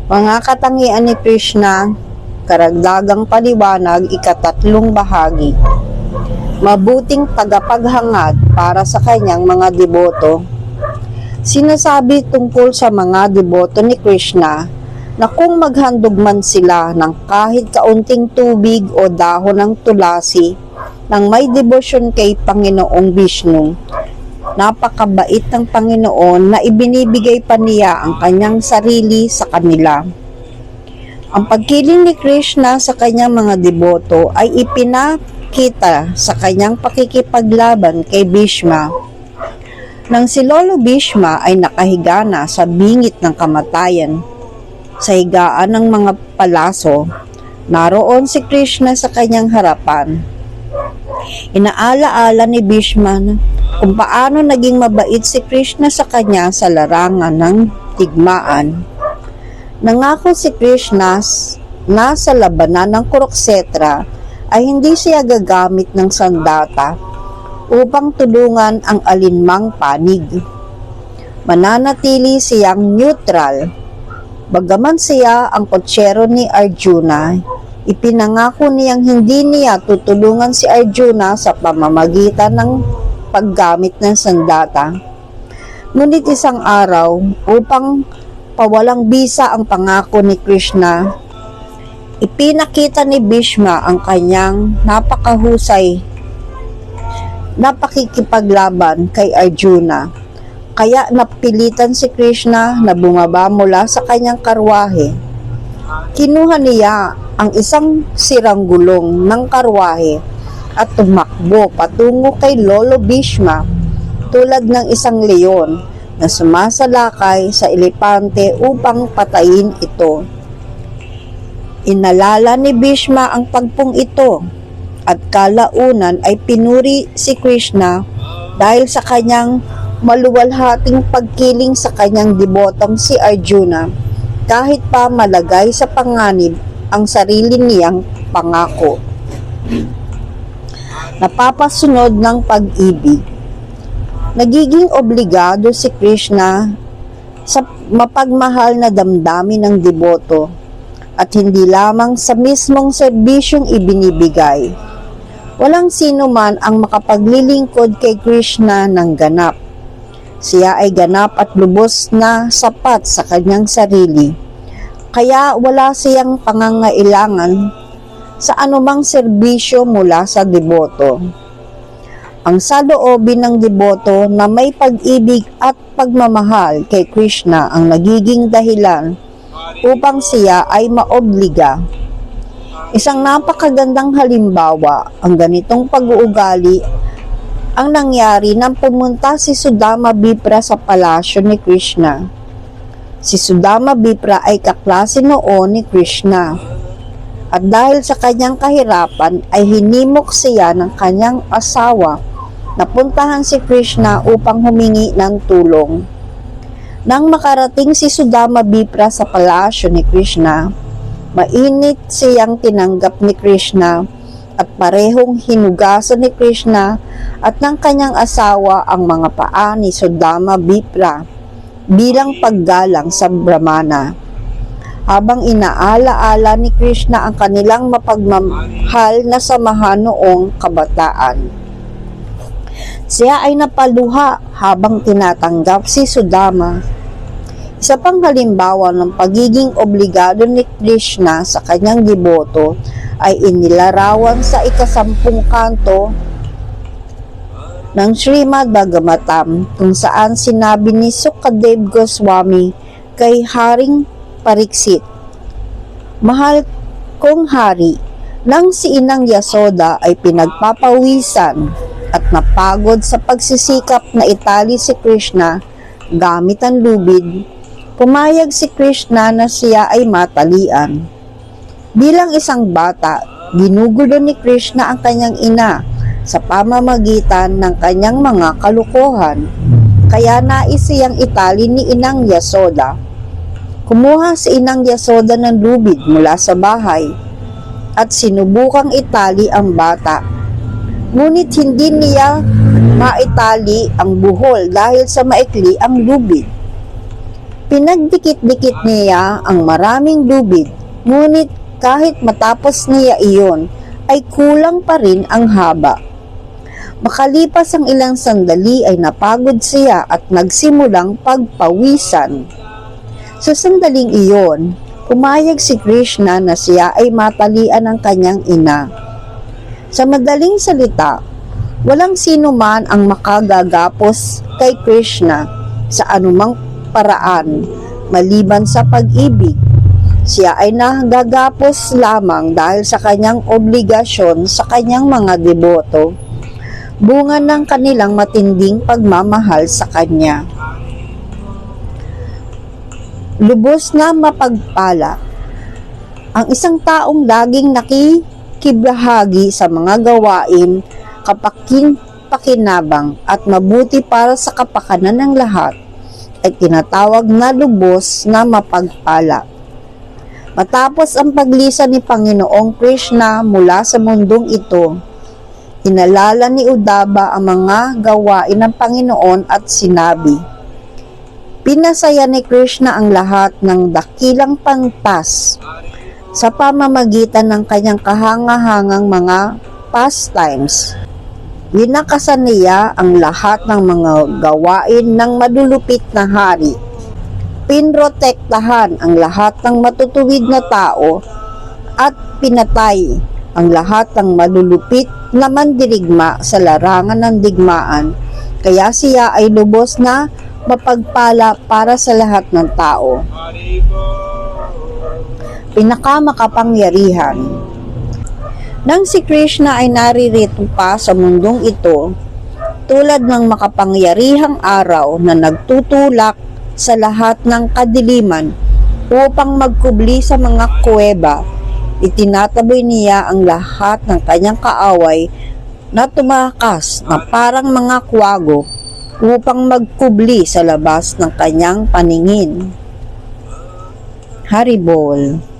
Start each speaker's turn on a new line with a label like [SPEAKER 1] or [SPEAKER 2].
[SPEAKER 1] Mga katangian ni Krishna, karagdagang paliwanag, ikatatlong bahagi. Mabuting tagapaghangad para sa kanyang mga deboto. Sinasabi tungkol sa mga deboto ni Krishna na kung maghandog man sila ng kahit kaunting tubig o dahon ng tulasi nang may debosyon kay Panginoong Vishnu, napakabait ng Panginoon na ibinibigay pa niya ang kanyang sarili sa kanila. Ang pagkiling ni Krishna sa kanyang mga deboto ay ipinakita sa kanyang pakikipaglaban kay Bhishma. Nang si Lolo Bhishma ay nakahiga na sa bingit ng kamatayan, sa higaan ng mga palaso, naroon si Krishna sa kanyang harapan. Inaala-ala ni Bhishma kung paano naging mabait si Krishna sa kanya sa larangan ng digmaan. Nangako si Krishna na sa labanan ng Kuruksetra ay hindi siya gagamit ng sandata upang tulungan ang alinmang panig. Mananatili siyang neutral. Bagaman siya ang kotsero ni Arjuna, ipinangako niyang hindi niya tutulungan si Arjuna sa pamamagitan ng paggamit ng sandata. Ngunit isang araw, upang pawalang bisa ang pangako ni Krishna, ipinakita ni Bhishma ang kanyang napakahusay na pakikipaglaban kay Arjuna. Kaya napilitan si Krishna na bumaba mula sa kanyang karwahe. Kinuha niya ang isang sirang gulong ng karwahe at tumakbo patungo kay Lolo Bhishma tulad ng isang leon na sumasalakay sa elepante upang patayin ito. Inalala ni Bhishma ang tagpong ito at kalaunan ay pinuri si Krishna dahil sa kanyang maluwalhating pagkiling sa kanyang debotong si Arjuna kahit pa malagay sa panganib ang sarili niyang pangako. Napapasunod ng pag-ibig. Nagiging obligado si Krishna sa mapagmahal na damdamin ng deboto at hindi lamang sa mismong serbisyong ibinibigay. Walang sino man ang makapaglilingkod kay Krishna ng ganap. Siya ay ganap at lubos na sapat sa kanyang sarili. Kaya wala siyang pangangailangan sa anumang serbisyo mula sa deboto. Ang saloobin ng deboto na may pag-ibig at pagmamahal kay Krishna ang nagiging dahilan upang siya ay maobliga. Isang napakagandang halimbawa ang ganitong pag-uugali ang nangyari nang pumunta si Sudama Vipra sa palasyo ni Krishna. Si Sudama Vipra ay kaklase noon ni Krishna. At dahil sa kanyang kahirapan ay hinimok siya ng kanyang asawa na puntahan si Krishna upang humingi ng tulong. Nang makarating si Sudama Vipra sa palasyo ni Krishna, mainit siyang tinanggap ni Krishna at parehong hinugasan ni Krishna at ng kanyang asawa ang mga paa ni Sudama Vipra bilang paggalang sa Brahmana. Habang inaala-ala ni Krishna ang kanilang mapagmahal na samahan noong kabataan. Siya ay napaluha habang tinatanggap si Sudama. Isa pang halimbawa ng pagiging obligado ni Krishna sa kanyang deboto ay inilarawan sa 10 kanto ng Srimad Bhagavatam kung saan sinabi ni Sukadev Goswami kay Haring Pariksit, "Mahal kong hari, nang si Inang Yasoda ay pinagpapawisan at napagod sa pagsisikap na itali si Krishna gamit ang lubid, pumayag si Krishna na siya ay matalian. Bilang isang bata, ginugulo ni Krishna ang kanyang ina sa pamamagitan ng kanyang mga kalukuhan, kaya nais siyang itali ni Inang Yasoda. Kumuha si Inang Yasoda ng lubid mula sa bahay at sinubukang itali ang bata. Ngunit hindi niya maitali ang buhol dahil sa maikli ang lubid. Pinagdikit-dikit niya ang maraming lubid, ngunit kahit matapos niya iyon, ay kulang pa rin ang haba. Makalipas ang ilang sandali ay napagod siya at nagsimulang pagpawisan. Sa sandaling iyon, pumayag si Krishna na siya ay matalian ng kanyang ina. Sa madaling salita, walang sino man ang makagagapos kay Krishna sa anumang paraan maliban sa pag-ibig. Siya ay nagagapos lamang dahil sa kanyang obligasyon sa kanyang mga deboto, bunga ng kanilang matinding pagmamahal sa kanya. Lubos na mapagpala ang isang taong laging nakikibahagi sa mga gawain kapakinabang at mabuti para sa kapakanan ng lahat ay tinatawag na lubos na mapagpala. Matapos ang paglisan ni Panginoong Krishna mula sa mundong ito, inalala ni Uddhava ang mga gawain ng Panginoon at sinabi, pinasaya ni Krishna ang lahat ng dakilang pantas sa pamamagitan ng kanyang kahangahangang mga pastimes. Winakasan niya ang lahat ng mga gawain ng madulupit na hari. Pinrotektahan ang lahat ng matutuwid na tao at pinatay ang lahat ng malulupit na mandirigma sa larangan ng digmaan, kaya siya ay lubos na mapagpala para sa lahat ng tao. Pinakamakapangyarihan. Nang si Krishna ay naririto pa sa mundong ito, tulad ng makapangyarihang araw na nagtutulak sa lahat ng kadiliman upang magkubli sa mga kuweba, itinataboy niya ang lahat ng kanyang kaaway na tumakas na parang mga kwago upang magkubli sa labas ng kanyang paningin. Haribol.